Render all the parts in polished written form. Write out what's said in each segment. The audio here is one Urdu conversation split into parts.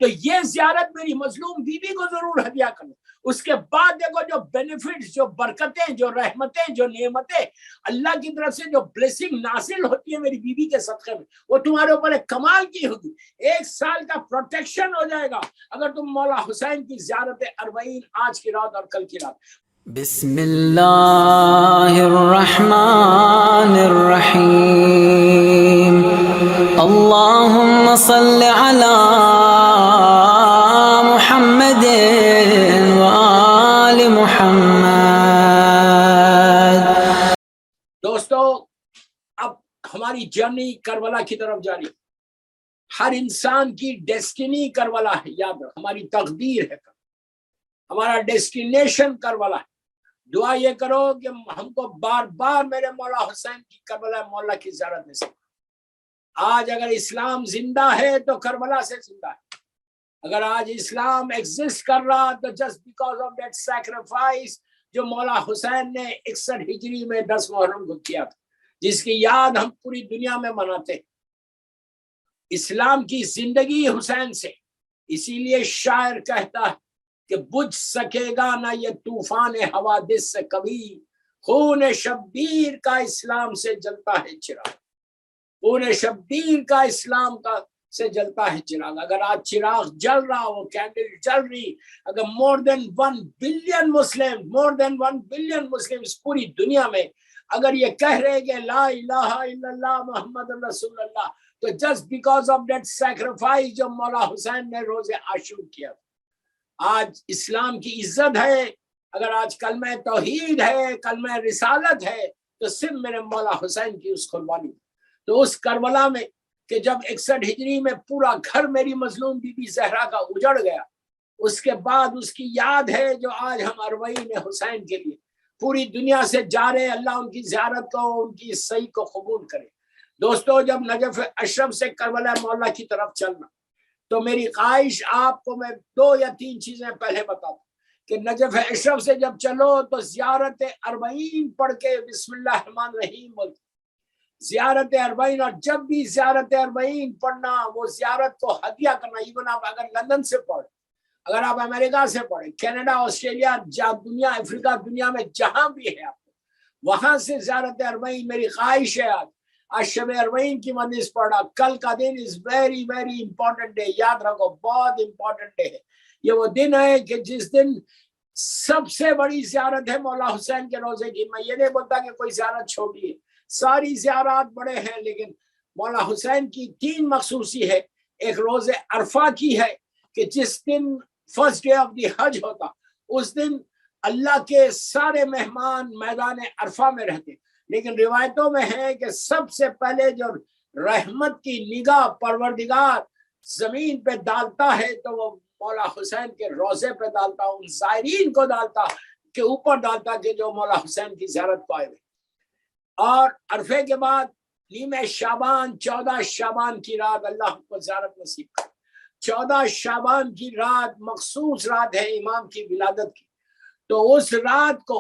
تو یہ زیارت میری مظلوم بیوی کو ضرور ہدیہ کرنا. اس کے بعد دیکھو جو بینیفٹس، جو برکتیں، جو رحمتیں، جو نعمتیں اللہ کی طرف سے جو بلیسنگ نازل ہوتی ہے میری بیوی کے صدقے میں، وہ تمہارے اوپر ایک کمال کی ہوگی. 1 سال کا پروٹیکشن ہو جائے گا اگر تم مولا حسین کی زیارت اربعین آج کی رات اور کل کی رات. بسم اللہ الرحمن الرحیم. اللہم صل علی محمد وآل محمد. دوستو اب ہماری جرنی کربلا کی طرف جاری. ہر انسان کی ڈیسٹینی کربلا ہے، یاد رکھ، ہماری تقدیر ہے، ہمارا ڈیسٹینیشن کربلا ہے. دعا یہ کرو کہ ہم کو بار بار میرے مولا حسین کی کربلا مولا کی زیارت میں سے. آج اگر اسلام زندہ ہے تو کربلا سے زندہ ہے. اگر آج اسلام ایگزسٹ کر رہا تو just because of that sacrifice جو مولا حسین نے 61 ہجری میں 10 محرم کو کیا تھا، جس کی یاد ہم پوری دنیا میں مناتے ہیں. اسلام کی زندگی حسین سے، اسی لیے شاعر کہتا ہے کہ بجھ سکے گا نہ یہ طوفان حوادث سے کبھی، خون شبیر کا اسلام سے جلتا ہے چراغ. خون شبیر کا اسلام کا سے جلتا ہے چراغ. اگر آج چراغ جل رہا، وہ کینڈل جل رہی، اگر مور دین 1 بلین مسلم پوری دنیا میں اگر یہ کہہ رہے کہ لا الہ الا اللہ محمد رسول اللہ، تو just because of that sacrifice جو مولا حسین نے روز عاشور کیا. آج اسلام کی عزت ہے. اگر آج کلمہ توحید ہے، کلمہ رسالت ہے، تو صرف میرے مولا حسین کی اس قربانی. تو اس کربلا میں کہ جب 61 ہجری میں پورا گھر میری مظلوم بی بی زہرا کا اجڑ گیا، اس کے بعد اس کی یاد ہے جو آج ہم اربعین حسین کے لیے پوری دنیا سے جا رہے. اللہ ان کی زیارت کو، ان کی صحیح کو قبول کرے. دوستو جب نجف اشرف سے کربلا مولا کی طرف چلنا، تو میری خواہش آپ کو میں 2 یا 3 چیزیں پہلے بتاؤں کہ نجف اشرف سے جب چلو تو زیارت اربعین پڑھ کے بسم اللہ الرحمن الرحیم بولتے زیارت اربعین. اور جب بھی زیارت اربعین پڑھنا، وہ زیارت کو ہدیہ کرنا. ایون آپ اگر لندن سے پڑھ، اگر آپ امریکہ سے پڑھیں، کینیڈا، آسٹریلیا، دنیا، افریقہ، دنیا میں جہاں بھی ہے آپ وہاں سے زیارت اربعین میری خواہش ہے. آج شب اربعین کی مجلس پڑھا. کل کا دن is very very important day. یاد رکھو بہت امپورٹنٹ ڈے ہے. یہ وہ دن ہے کہ جس دن سب سے بڑی زیارت ہے مولا حسین کے روزے کی. میں یہ نہیں بولتا کہ کوئی زیارت چھوٹی ہے، ساری زیارات بڑے ہیں، لیکن مولا حسین کی 3 مخصوصی ہے. ایک روز عرفہ کی ہے کہ جس دن فرسٹ ڈے آف دی حج ہوتا، اس دن اللہ کے سارے مہمان میدان عرفہ میں رہتے. لیکن روایتوں میں ہے کہ سب سے پہلے جو رحمت کی نگاہ پروردگار زمین پہ ڈالتا ہے تو وہ مولا حسین کے روزے پہ ڈالتا، ان زائرین کو ڈالتا کہ اوپر ڈالتا کہ جو مولا حسین کی زیارت کو آئے ہوئے. اور عرفے کے بعد نیمہ شعبان، 14 شعبان کی رات اللہ کو زیارت نصیب کرے. 14 شعبان کی رات مخصوص رات ہے امام کی ولادت کی. تو اس رات کو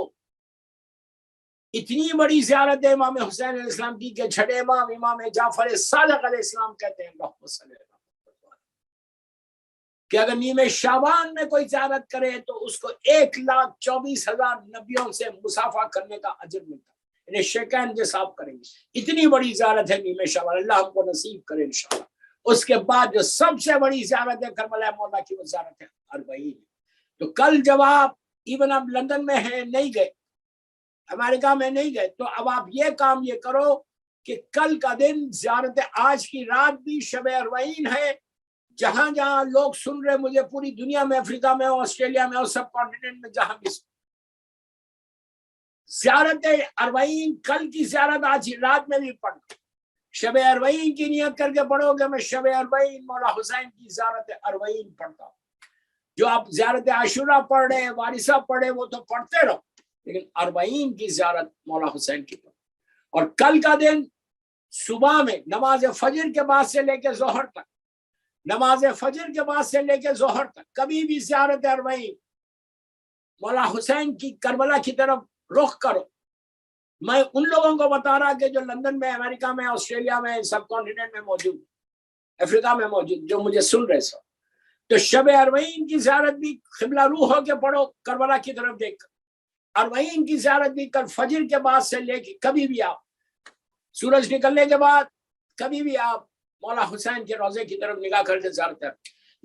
اتنی بڑی زیارت ہے امام حسین علیہ السلام کی کہ چھٹے امام امام جعفر صادق علیہ السلام کہتے ہیں اللہم صلی اللہ علیہ وسلم کہ اگر نیمہ شعبان میں کوئی زیارت کرے تو اس کو 1,24,000 نبیوں سے مصافحہ کرنے کا اجر ملتا ہے. انہیں شیکین جیسا آپ کریں گے. اتنی بڑی زیارت ہے نیمہ شعبان. اللہ ہم کو نصیب کرے انشاءاللہ. اس کے بعد جو سب سے بڑی زیارت ہے کربلا مولا کی، وہ زیارت ہے اربعین. تو کل جب آپ ایون آپ لندن میں ہیں، نہیں گئے، امریکہ میں نہیں گئے، تو اب آپ یہ کام یہ کرو کہ کل کا دن زیارت، آج کی رات بھی شب اربعین ہے. جہاں جہاں لوگ سن رہے مجھے پوری دنیا میں، افریقہ میں، آسٹریلیا میں اور سب کانٹیننٹ میں جہاں بھی زیارت اربعین، کل کی زیارت آج رات میں بھی پڑھنا. شب اربعین کی نیت کر کے پڑھو گے میں شب اربعین مولا حسین کی زیارت اربعین پڑھتا ہوں. جو آپ زیارت عاشورہ پڑھ رہے ہیں، وارثہ پڑھے، وہ تو پڑھتے رہو، لیکن اربعین کی زیارت مولا حسین کی پڑھو. اور کل کا دن صبح میں نماز فجر کے بعد سے لے کے ظہر تک، نماز فجر کے بعد سے لے کے ظہر تک کبھی بھی زیارت اربعین مولا حسین کی کربلا کی طرف رخ کرو. میں ان لوگوں کو بتا رہا کہ جو لندن میں، امریکہ میں، آسٹریلیا میں، سب کانٹیننٹ میں موجود، افریقہ میں موجود، جو مجھے سن رہے سو، تو شب اربعین کی زیارت بھی قبلہ روح ہو کے پڑھو کربلا کی طرف دیکھ کر. اربعین کی زیارت بھی کل فجر کے بعد سے لے کے کبھی بھی آپ سورج نکلنے کے بعد کبھی بھی آپ مولا حسین کے روزے کی طرف نگاہ کر کے زیارت کریں.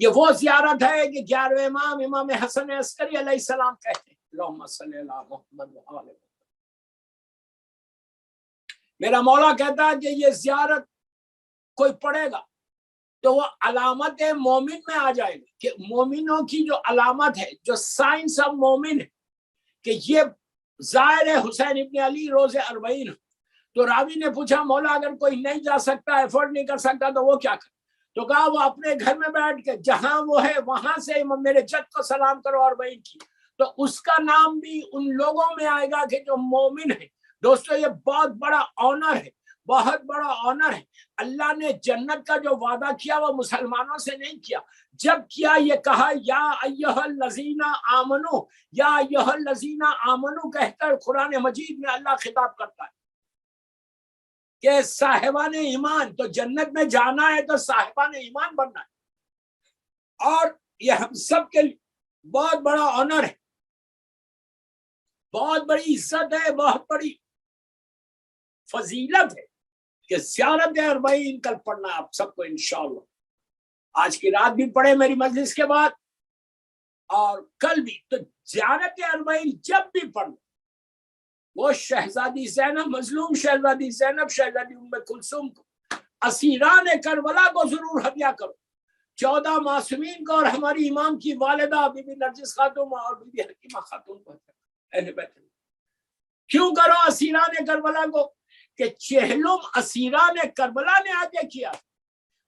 یہ وہ زیارت ہے کہ 11ویں امام امام حسن عسکری علیہ السلام کہتے ہیں اللہم صلی اللہ محمد و آل محمد. میرا مولا کہتا ہے کہ یہ زیارت کوئی پڑھے گا تو وہ علامت مومن میں آ جائے گا, کہ مومنوں کی جو علامت ہے, جو سائنس آف مومن ہے کہ یہ زائر حسین ابن علی روز اربعین. تو راوی نے پوچھا مولا اگر کوئی نہیں جا سکتا, ایفورڈ نہیں کر سکتا تو وہ کیا کرے؟ تو کہا وہ اپنے گھر میں بیٹھ کے جہاں وہ ہے وہاں سے میرے جد کو سلام کرو اربعین کی, تو اس کا نام بھی ان لوگوں میں آئے گا کہ جو مومن ہے. دوستو یہ بہت بڑا آنر ہے, بہت بڑا آنر ہے. اللہ نے جنت کا جو وعدہ کیا وہ مسلمانوں سے نہیں کیا. جب کیا یہ کہا یا ایھا الذین آمنو, یا ایھا الذین آمنو کہہ کر قرآن مجید میں اللہ خطاب کرتا ہے کہ صاحبان ایمان, تو جنت میں جانا ہے تو صاحبان ایمان بننا ہے. اور یہ ہم سب کے لیے بہت بڑا آنر ہے, بہت بڑی عزت ہے, بہت بڑی فضیلت ہے کہ زیارت اربعین کل پڑھنا آپ سب کو انشاءاللہ. آج کی رات بھی پڑھے میری مجلس کے بعد اور کل بھی. تو زیارت اربعین جب بھی پڑھنا, وہ شہزادی زینب, مظلوم شہزادی زینب, شہزادی ام کلثوم کو, اسیران کربلا کو ضرور ہدیہ کرو. 14 معصومین کو اور ہماری امام کی والدہ بی بی نرجس خاتون اور بی بی حکیمہ خاتون کو اہل بیت. کیوں کرو اسیران کربلا کو؟ کہ چہلم اسیران کربلا نے آگے کیا.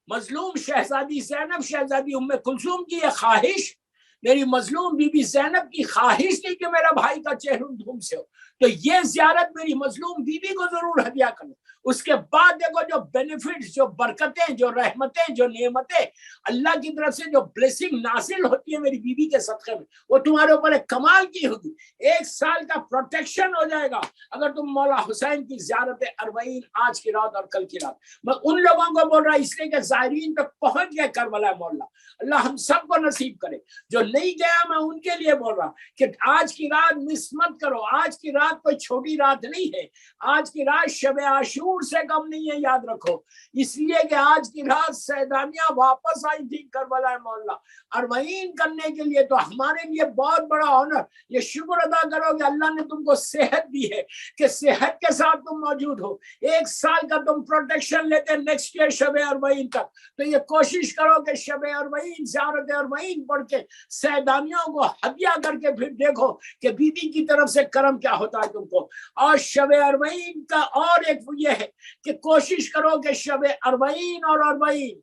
مظلوم شہزادی زینب, شہزادی ام کلثوم کی یہ خواہش, میری مظلوم بی بی زینب کی خواہش تھی کہ میرا بھائی کا چہلم دھوم سے ہو, تو یہ زیارت میری مظلوم بی بی کو ضرور ہدیہ کرو. اس کے بعد دیکھو جو بینیفٹس, جو برکتیں, جو رحمتیں, جو نعمتیں اللہ کی طرف سے جو بلیسنگ نازل ہوتی ہے میری بیوی کے صدقے میں, وہ تمہارے اوپر ایک کمال کی ہوگی. 1 سال کا پروٹیکشن ہو جائے گا اگر تم مولا حسین کی زیارت اربعین آج کی رات اور کل کی رات. میں ان لوگوں کو بول رہا اس لیے کہ زائرین تک پہنچ گئے کربلا مولا, اللہ ہم سب کو نصیب کرے. جو نہیں گیا میں ان کے لیے بول رہا کہ آج کی رات مس مت کرو. آج کی رات کوئی چھوٹی رات نہیں ہے, آج کی رات شب عاشور سے کم نہیں ہے, یاد رکھو. اس لیے کہ آج کی رات سیدانیہ واپس آئی تھی کربلا مولا اربعین کرنے کے لیے. تو ہمارے لیے بہت بڑا آنر. یہ شکر ادا کرو کہ اللہ نے تم کو صحت دی ہے, کہ صحت کے ساتھ تم موجود ہو. 1 سال کا تم پروٹیکشن لیتے نیکسٹ ایئر شب اربعین تک. تو یہ کوشش کرو کہ شب اربعین, زیارت اربعین پڑھ کے سیدانیوں کو ہدیہ کر کے پھر دیکھو کہ بی بی کی طرف سے کرم کیا ہوتا ہے تم کو. اور شب اربعین کا اور ایک یہ ہے کہ کوشش کرو کہ شب اربعین اور اربعین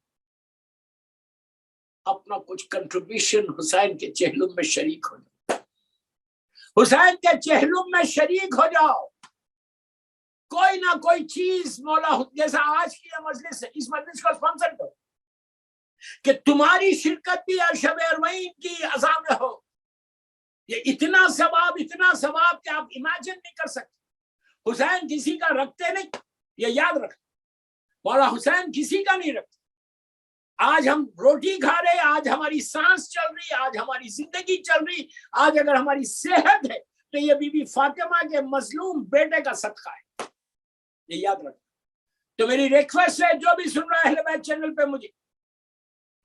اپنا کچھ کنٹریبیوشن حسین کے چہلم میں شریک ہو جاؤ. حسین کے چہلم میں شریک ہو جاؤ. کوئی نہ کوئی چیز مولا, جیسا آج کی مجلس ہے, اس مجلس کو اسپانسر کرو کہ تمہاری شرکت بھی شب اربعین کی عزا میں ہو. یہ اتنا ثواب کہ آپ امیجن نہیں کر سکتے. حسین کسی کا رکھتے نہیں, یہ یاد رکھ. مولا حسین کسی کا نہیں رکھتے. آج ہم روٹی کھا رہے, آج ہماری سانس چل رہی, آج ہماری زندگی چل رہی, آج اگر ہماری صحت ہے تو یہ بی بی فاطمہ کے مظلوم بیٹے کا صدقہ ہے, یہ یاد رکھ. تو میری ریکویسٹ ہے جو بھی سن رہا ہے اہل بیت چینل پہ, مجھے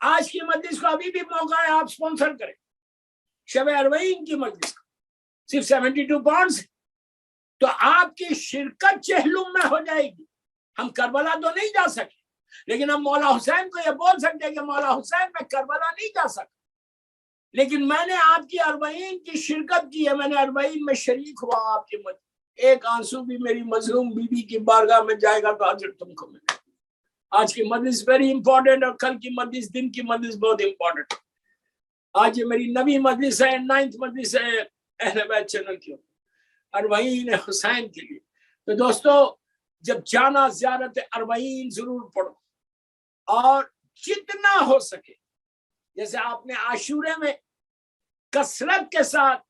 آج کی مجلس کو ابھی بھی موقع ہے, آپ سپانسر کریں شب اربعین کی مجلس کا. صرف 72 پاؤنڈز. تو آپ کی شرکت چہلم میں ہو جائے گی. ہم کربلا تو نہیں جا سکے, لیکن ہم مولا حسین کو یہ بول سکتے ہیں کہ مولا حسین میں کربلا نہیں جا سکتا, لیکن میں نے آپ کی اربعین کی شرکت کی ہے, میں نے اربعین میں شریک ہوا آپ کی مجلس. ایک آنسو بھی میری مظلوم بی بی کی بارگاہ میں جائے گا تو اجر تم کو ملے. آج کی مجلس ویری امپورٹنٹ, اور کل کی مجلس, دن کی مجلس بہت امپورٹنٹ. آج یہ میری 9ویں مجلس ہے, 9th مجلس ہے اہل بیت چینل کی اربعین حسین کے لیے. تو دوستو جب جانا زیارت اربعین ضرور پڑھو, اور جتنا ہو سکے, جیسے آپ نے عاشورے میں کثرت کے ساتھ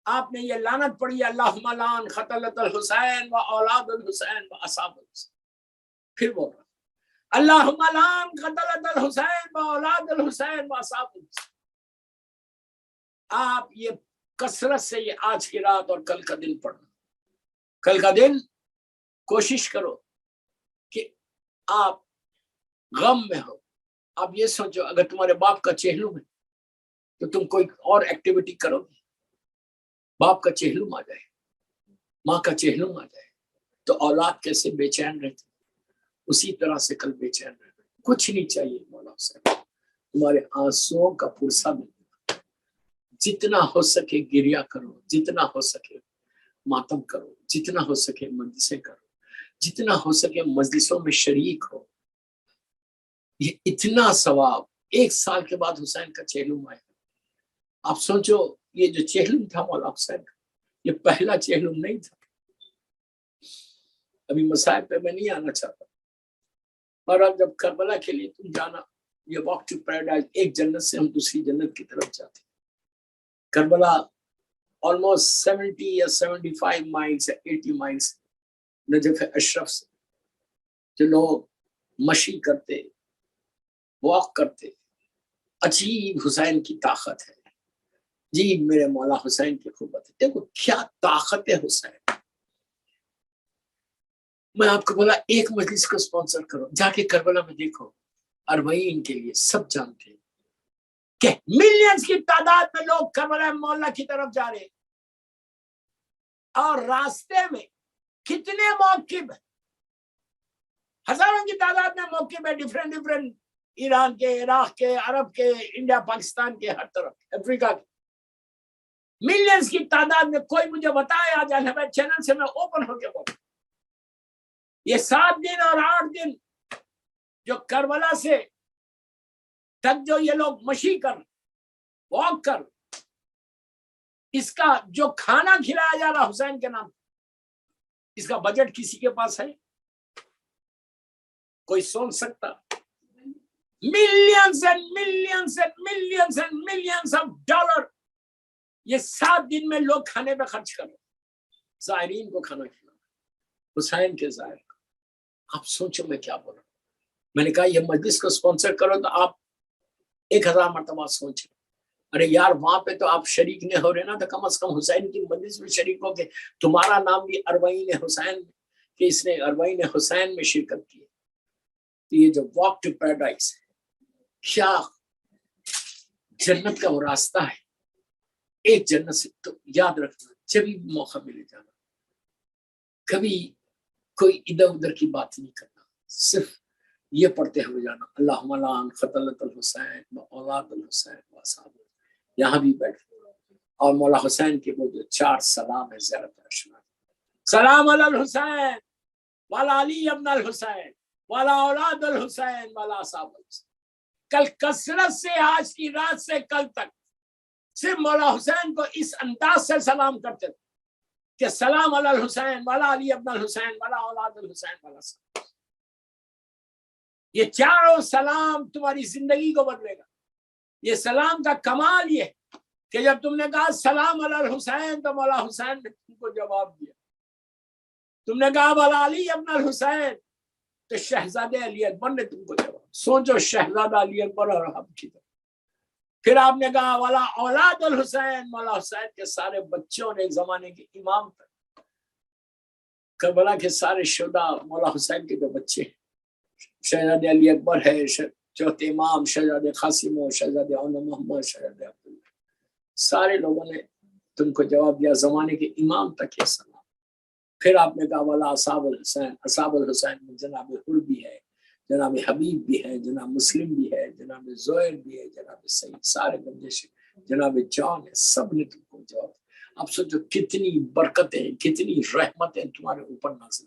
آپ نے یہ لعنت پڑھی, اللہم لعن قتلۃ الحسین و اولاد الحسین و اصحاب الحسین. پھر بول رہا اللہم لعن قتلۃ الحسین و اولاد الحسین و اصحاب الحسین. آپ یہ کثرت سے یہ آج کی رات اور کل کا دن پڑھنا. کل کا دن کوشش کرو کہ آپ غم میں ہو. آپ یہ سوچو اگر تمہارے باپ کا چہلم ہے تو تم کوئی اور ایکٹیویٹی کرو گے. باپ کا چہلم آ جائے, ماں کا چہلم آ جائے تو اولاد کیسے بے چین رہتی, اسی طرح سے کل بے چین رہتے. کچھ نہیں چاہیے مولا حسین, تمہارے آنسوؤں کا پرسہ ملے. جتنا ہو سکے گریا کرو, جتنا ہو سکے ماتم کرو, جتنا ہو سکے مجلسیں کرو, جتنا ہو سکے مجلسوں میں شریک ہو. یہ اتنا ثواب. 1 سال کے بعد حسین کا چہلم آئے. آپ سوچو یہ جو چہلم تھا مولا حسین کا, یہ پہلا چہلم نہیں تھا. ابھی مصائب پہ میں نہیں آنا چاہتا, اور اب جب کربلا کے لیے تم جانا, یہ واک ٹو پیراڈائز, ایک جنت سے ہم دوسری جنت کی طرف جاتے. کربلا آلموسٹ 70 یا 75 مائلس یا 80 مائلس نجف اشرف سے. جو لوگ مشی کرتے, واک کرتے, عجیب حسین کی طاقت ہے جی. میرے مولا حسین کی قوت ہے. دیکھو کیا طاقت ہے حسین. میں آپ کو بولا ایک مجلس کو اسپانسر کرو, جا کے کربلا میں دیکھو. اربعین کے لیے سب جانتے ہیں کہ ملینز کی تعداد میں لوگ کربلا مولا کی طرف جا رہے ہیں, اور راستے میں کتنے موقف ہیں, ہزاروں کی تعداد میں موقف ہے. ڈیفرنٹ ایران کے, عراق کے, عرب کے, انڈیا پاکستان کے, ہر طرف, افریقہ کے, ملینز کی تعداد میں. کوئی مجھے بتائے آج الہبید چینل سے میں اوپن ہو کے بولوں, یہ 7 دن اور 8 دن جو کربلا سے تک جو یہ لوگ مشی کر, واک کر, اس کا جو کھانا کھلایا جا رہا حسین کے نام, اس کا بجٹ کسی کے پاس ہے؟ کوئی سوچ سکتا؟ Millions and millions and millions and millions of dollar یہ 7 دن میں لوگ کھانے پہ خرچ کر رہے, زائرین کو کھانا کھلانا, حسین کے زائر کو. آپ سوچو میں کیا بول رہا ہوں. میں نے کہا یہ مجلس کو اسپانسر کرو تو آپ 1000 مرتبہ سوچیں. ارے یار وہاں پہ تو آپ شریک نہیں ہو رہے نا, تو کم از کم حسین کی مجلس میں شریک ہو کے تمہارا نام بھی اربعین حسین میں, کہ اس نے اربعین حسین میں شرکت کی. تو یہ جو واک ٹو پیراڈائز ہے, کیا جنت کا وہ راستہ ہے. ایک جنت سے تو یاد رکھنا, جب بھی موقع ملے جانا, کبھی کوئی ادھر ادھر کی بات نہیں کرنا, صرف یہ پڑھتے ہوئے جانا اللہم لعن قتلۃ الحسین و اولاد الحسین و اصحاب. یہاں بھی بیٹھ اور مولا حسین کے وہ جو 4 سلام ہے زیارت اشنا. سلام علی الحسین والا علی ابن الحسین والا اولاد الحسین والا اصحاب الحسین. کل کثرت سے آج کی رات سے کل تک صرف مولا حسین کو اس انداز سے سلام کرتے تھے کہ سلام علی الحسین والا علی ابن الحسین والا اولاد الحسین والا اصحاب. یہ چاروں سلام تمہاری زندگی کو بدلے گا. یہ سلام کا کمال یہ کہ جب تم نے کہا سلام علی الحسین تو مولا حسین نے تم کو جواب دیا. تم نے کہا والا علی ابن الحسین تو شہزادے علی اکبر نے تم کو جواب. سوچو شہزادہ علی اکبر اور ہم کی طرف. پھر آپ نے کہا والا اولاد الحسین, مولا حسین کے سارے بچوں نے ایک زمانے کے امام تک, کربلا کے سارے شہداء مولا حسین کے جو بچے ہیں, شہزادے علی اکبر ہے, چوتھے امام شہزادے قاسم و شہزادے محمد, شہزادے عبداللہ, سارے لوگوں نے تم کو جواب دیا زمانے کے امام تک یہ سلام. پھر آپ نے کہا والا اصحاب الحسین, اصحاب الحسین میں جناب حر بھی ہے, جناب حبیب بھی ہے, جناب مسلم بھی ہے, جناب زہر بھی ہے, جناب سعید, سارے بندش, جناب جان ہے, سب نے تم کو جواب. اب سوچو کتنی برکتیں, کتنی رحمتیں تمہارے اوپر نازل.